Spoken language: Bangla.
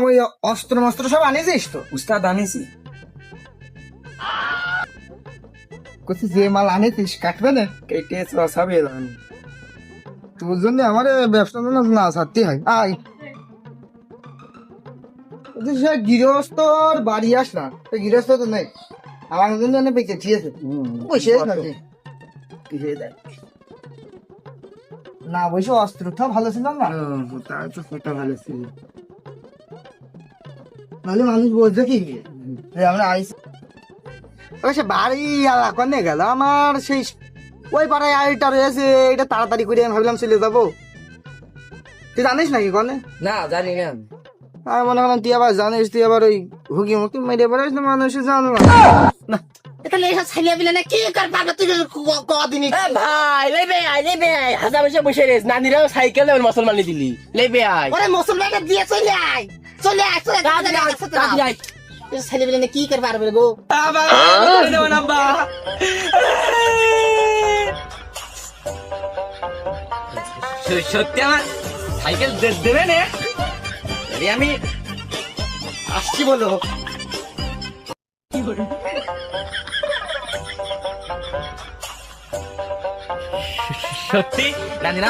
ওই অস্ত্র মস্ত্র সব আনিয়েছিস তো? উস্তাদ আনিছি। করছি যে মাল আনিয়েছিস কাটবে না? কেটে সবে এলাম। তোর জন্য আমার ব্যবসা না ছাড়তে হয়। আয় সে গৃহস্থর বাড়ি আসলাম, গৃহস্থ তো নেই, আমার জন্য বেঁচে ঠিক আছে। বসে থাকে না, বসে অস্ত্রটা ভালো ছিল না, তার তো সেটা ভালো ছিল। নাহলে মানুষ বলছে কি আমরা আইসি। সে বাড়ি কনে গেল আমার, সেই ওই পাড়ায় আইটা রয়েছে, এটা তাড়াতাড়ি করে আমি ভাবলাম চলে যাবো। তুই জানিস নাকি কনে? না জানি না। আমি মনে করলাম তুই আবার জানিস, তুই আবার ওই হুকি মুকি মেরে বেড়াইস না, মানুষ জানো না। তাহলে এসব ছেলে পিলে না কি কর পারবে তুই কদিনই ভাই লেবে আয় হাজার বসে বসে রেস নানিরাও সাইকেলে মুসলমান দিলি লেবে আয় ওরে মুসলমানকে দিয়ে চলে আয় ছেলে পিলে কি কর পারবে গো সত্যি আমার সাইকেল দেবে না আমি আসছি বলো সত্যি নানিরা